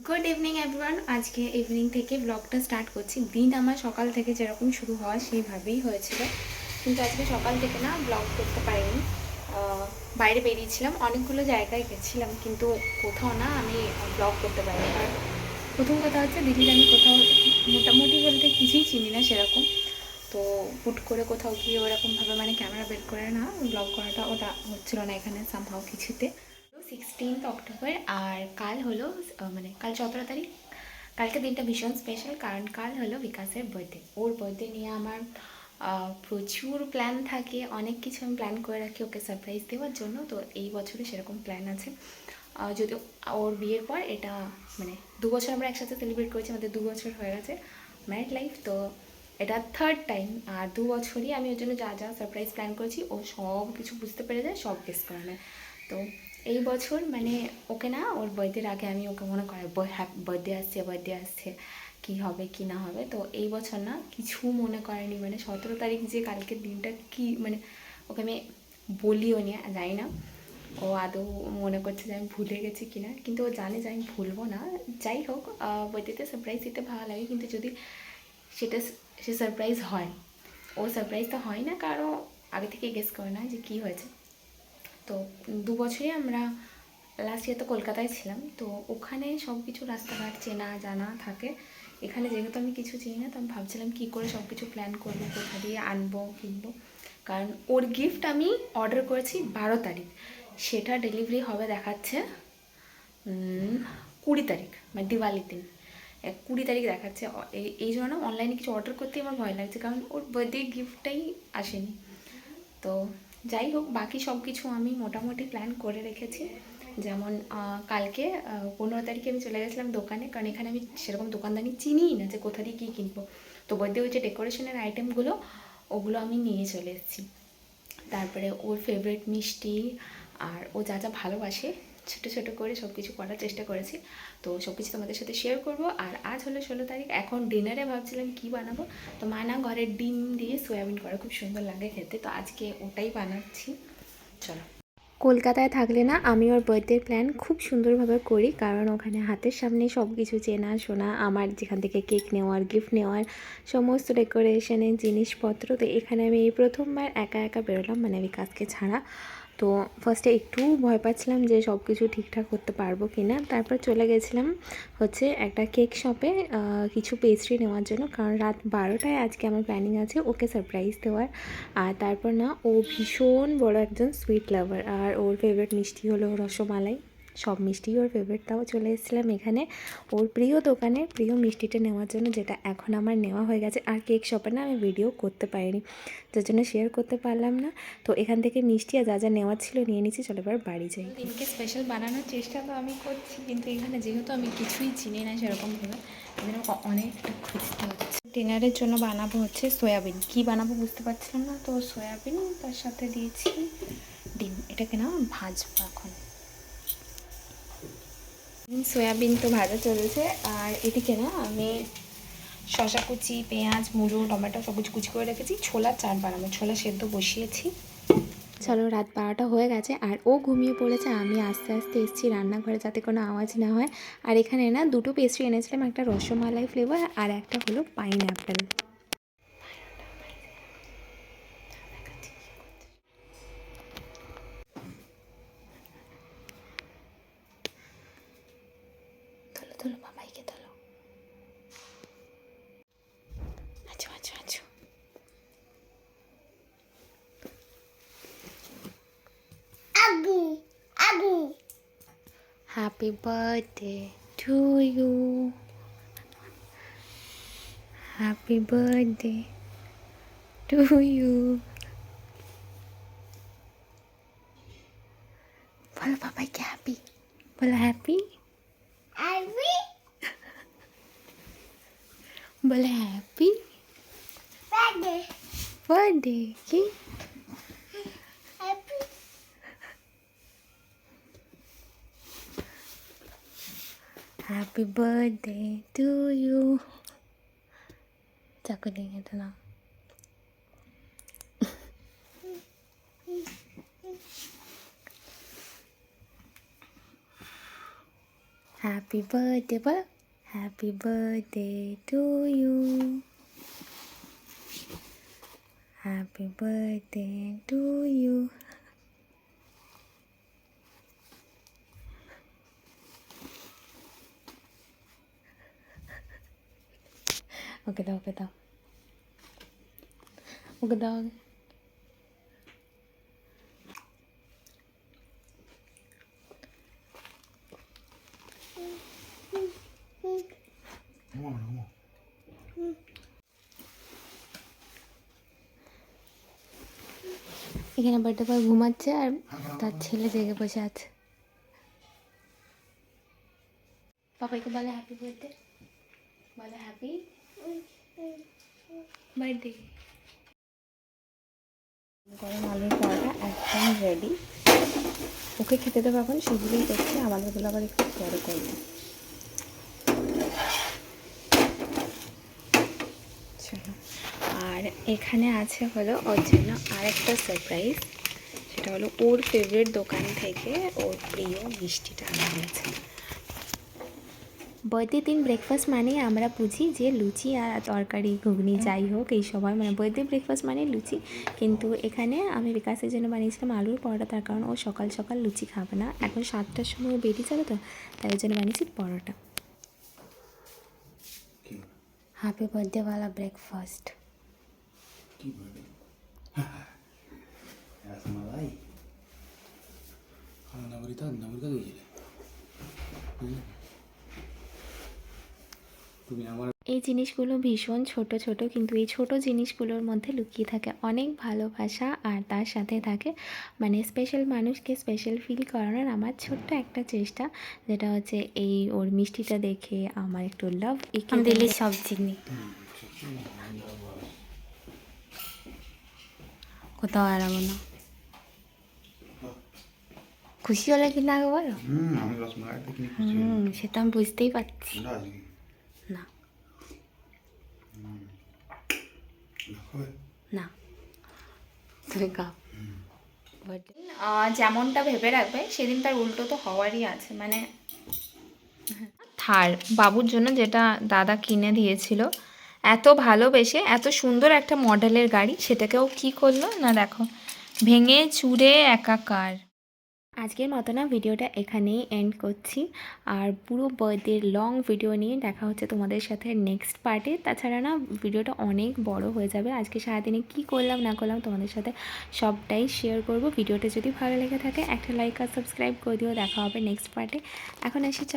Good evening everyone. আজকে evening থেকে ব্লগটা স্টার্ট করছি। দিন আমার সকাল থেকে যেরকম শুরু হওয়া সেইভাবেই হয়েছিল, কিন্তু আজকে সকাল থেকে না ব্লগ করতে পারিনি। বাইরে বেরিয়েছিলাম, অনেকগুলো জায়গায় গেছিলাম, কিন্তু কোথাও না আমি ব্লগ করতে পারিনি। কারণ প্রথম কথা হচ্ছে, দিল্লির আমি কোথাও মোটামুটি বলতে কিছুই চিনি না সেরকম। তো হুট করে কোথাও গিয়ে ওরকমভাবে মানে ক্যামেরা বের করে না ব্লগ করাটা, ওটা হচ্ছিল না এখানে সামহাও কিছুতে। 16th অক্টোবর, আর কাল হলো মানে কাল 17 তারিখ। কালকে দিনটা ভীষণ স্পেশাল, কারণ কাল হলো বিকাশের বার্থডে। ওর বার্থডে নিয়ে আমার প্রচুর প্ল্যান থাকে, অনেক কিছু আমি প্ল্যান করে রাখি ওকে সারপ্রাইজ দেওয়ার জন্য। তো এই বছরে সেরকম প্ল্যান আছে। যদি ওর বিয়ের পর এটা মানে 2 বছর আমরা একসাথে সেলিব্রেট করেছি, আমাদের 2 বছর হয়ে গেছে ম্যারিড লাইফ। তো এটা থার্ড টাইম, আর 2 বছরই আমি ওর জন্য যা যা সারপ্রাইজ প্ল্যান করেছি ও সব কিছু বুঝতে পেরে যায়, সব গেস করে নেয়। তো এই বছর মানে ওকে না, ওর বার্থডের আগে আমি ওকে মনে করাই বার্থডে আসছে কী হবে কি না হবে। তো এই বছর না কিছু মনে করেনি, মানে 17 তারিখ যে কালকের দিনটা কি মানে ওকে আমি বলিও নি, জানি না ও আদৌ মনে করছে যে আমি ভুলে গেছি কিনা, কিন্তু ও জানে যে আমি ভুলবো না। যাই হোক, বার্থডেতে সারপ্রাইজ দিতে ভালো লাগে, কিন্তু যদি সেটা সে সারপ্রাইজ হয়, ও সারপ্রাইজ তো হয় না, কারণ আগে থেকে গেস করে না যে কী হয়েছে। তো 2 বছরই আমরা লাস্ট ইয়ার তো কলকাতায় ছিলাম, তো ওখানে সব কিছু রাস্তাঘাট চেনা জানা থাকে। এখানে যেহেতু আমি কিছু চিনি না, তো আমি ভাবছিলাম কী করে সব কিছু প্ল্যান করবো, কোথা দিয়ে আনবো কিনবো। কারণ ওর গিফট আমি অর্ডার করেছি 12 তারিখ, সেটা ডেলিভারি হবে দেখাচ্ছে 20 তারিখ, মানে দিওয়ালির দিন 20 তারিখ দেখাচ্ছে। এই জন্য না অনলাইনে কিছু অর্ডার করতেই আমার ভয় লাগছে, কারণ ওর বার্থডে গিফটটাই আসেনি। তো যাই হোক, বাকি সব কিছু আমি মোটামুটি প্ল্যান করে রেখেছি। যেমন কালকে 15 তারিখে আমি চলে গেছিলাম দোকানে, কারণ এখানে আমি সেরকম দোকানদানি চিনিই না যে কোথা দিয়ে কী কিনবো। তো বার্থডে ওই যে ডেকোরেশনের আইটেমগুলো, ওগুলো আমি নিয়ে চলে এসেছি। তারপরে ওর ফেভারিট মিষ্টি আর ও যা যা ভালোবাসে ছোটো ছোটো করে সব কিছু করার চেষ্টা করেছি। তো সব কিছু তোমাদের সাথে শেয়ার করব। আর আজ হলো 16 তারিখ, এখন ডিনারে ভাবছিলাম কি বানাবো। তো মা না ঘরের ডিম দিয়ে সয়াবিন করা খুব সুন্দর লাগে খেতে, তো আজকে ওটাই বানাচ্ছি। চলো। কলকাতায় থাকলে না আমি ওর বার্থডে প্ল্যান খুব সুন্দরভাবে করি, কারণ ওখানে হাতের সামনে সব কিছু চেনা শোনা, আমার যেখান থেকে কেক নেওয়ার গিফট নেওয়ার সমস্ত ডেকোরেশনের জিনিসপত্র। তো এখানে আমি এই প্রথমবার একা একা বেরোলাম, মানে বিকাশকে ছাড়া। তো ফার্স্টে একটু ভয় পাচ্ছিলাম যে সব কিছু ঠিকঠাক করতে পারবো কি না। তারপর চলে গেছিলাম হচ্ছে একটা কেক শপে কিছু পেস্ট্রি নেওয়ার জন্য, কারণ রাত 12টায় আজকে আমার প্ল্যানিং আছে ওকে সারপ্রাইজ দেওয়ার। আর তারপর না, ও ভীষণ বড় একজন সুইট লাভার, আর ওর ফেভারিট মিষ্টি হলো রসমালাই। সব মিষ্টি ওর ফেভারিট, তাও চলে এসেছিলাম এখানে ওর প্রিয় দোকানে প্রিয় মিষ্টিটা নেওয়ার জন্য, যেটা এখন আমার নেওয়া হয়ে গেছে। আর কেক শপে না আমি ভিডিও করতে পারিনি, যার জন্য শেয়ার করতে পারলাম না। তো এখান থেকে মিষ্টি আর যা যা নেওয়ার ছিল নিয়ে নিচ্ছি, চলো এবার বাড়ি যাই। দিনকে স্পেশাল বানানোর চেষ্টা তো আমি করছি, কিন্তু এখানে যেহেতু আমি কিছুই চিনি না সেরকমভাবে, এখানে অনেকটা খুঁজতে হচ্ছে। ডিনারের জন্য বানাবো হচ্ছে সয়াবিন, কি বানাবো বুঝতে পারছিলাম না, তো সয়াবিন তার সাথে দিয়েছি ডিম। এটাকে না ভাজবো এখন। সয়াবিন তো ভাজা চলেছে, আর এদিকে না আমি শসা কুচি, পেঁয়াজ, মুলো, টমেটো সব কিছু কুচি করে রেখেছি। ছোলার চাট বানাবো, ছোলা সেদ্ধ বসিয়েছি। চলো, রাত 12টা হয়ে গেছে আর ও ঘুমিয়ে পড়েছে। আমি আস্তে আস্তে এসেছি রান্নাঘরে, যাতে কোনো আওয়াজ না হয়। আর এখানে না দুটো পেস্ট্রি এনেছিলাম, একটা রসমালাই ফ্লেভার আর একটা হলো পাইনঅ্যাপেল। তোলো তোলো, বাবাইকে তোলো। আচ্ছা আচ্ছা আচ্ছা। আগু আগু। Happy birthday to you, happy birthday to you. বলো বাবাইকে হ্যাপি, বলো হ্যাপি হ্যাপি, বলো হ্যাপি বার্থডে। বার্থডে কি happy, happy birthday to you. চাকু দিয়ে এটা না। হ্যাপি বার্থডে বলো, happy birthday to you, happy birthday to you. ওকে দাও, ওকে দাও, ওকে দাও। এখানে বার্থডে বয় ঘুমাচ্ছে আর তার ছেলে জেগে বসে আছে। পাপাইকে বলে হ্যাপি বার্থডে, বলে হ্যাপি বার্থডে। গরম আলুর পরোটা একদম রেডি। ওকে খেতে দেবো এখন, সেগুলোই করছি, আমাদেরগুলো আবার একটু পরে করবো। চলো, আর এখানে আছে হলো ওর জন্য আরেকটা সারপ্রাইজ। সেটা হলো ওর ফেভারিট দোকান থেকে ওর প্রিয় মিষ্টিটা আনা হয়েছে। বার্থডে দিন ব্রেকফাস্ট মানে আমরা বুঝি যে লুচি আর তরকারি ঘুগনি যাই হোক এই সবাই, মানে বার্থডে ব্রেকফাস্ট মানে লুচি। কিন্তু এখানে আমি বিকাশের জন্য বানিয়েছিলাম আলুর পরোটা, তার কারণ ও সকাল সকাল লুচি খাবে না, এখন 7টার সময় ও বেরিয়ে যাবে, তো তাই ওই জন্য বানিয়েছি পরোটা। হ্যাপি বার্থডে वाला ব্রেকফাস্ট। रसमलाई खाना नवरिता गई তুমি আমার। এই জিনিসগুলো ভীষণ ছোট ছোট, কিন্তু এই ছোট জিনিসগুলোর মধ্যে লুকিয়ে থাকে অনেক ভালোবাসা, আর তার সাথে থাকে মানে স্পেশাল মানুষকে স্পেশাল ফিল করানোর আমার ছোট্ট একটা চেষ্টা, যেটা হচ্ছে এই ওর মিষ্টিটা দেখে আমার একটু লাভ এঁকে দিলে সব জিনিস কোথাও হারাবো না। খুশি হলে কি না গো বলো? আমি রসমালাই দেখি সেটা আমি বুঝতেই পারছি না। না তুমি খাও। যেমনটা ভেবে রাখবে সেদিন তার উল্টো তো হওয়ারই আছে, মানে থার বাবুর জন্য যেটা দাদা কিনে দিয়েছিল এত ভালোবেসে, এত সুন্দর একটা মডেলের গাড়ি, সেটাকেও কি করলো না দেখো, ভেঙে চুরে একাকার। আজকের মতো না ভিডিওটা এখানেই এন্ড করছি, আর পুরো বার্থডের লং ভিডিও নিয়ে দেখা হচ্ছে তোমাদের সাথে নেক্সট পার্টে। তাছাড়া না ভিডিওটা অনেক বড় হয়ে যাবে, আজকে সারাদিনে কি করলাম না করলাম তোমাদের সাথে সবটাই শেয়ার করব। ভিডিওটা যদি ভালো লেগে থাকে একটা লাইক আর সাবস্ক্রাইব করে দিও। দেখা হবে নেক্সট পার্টে। এখন এসে চলো।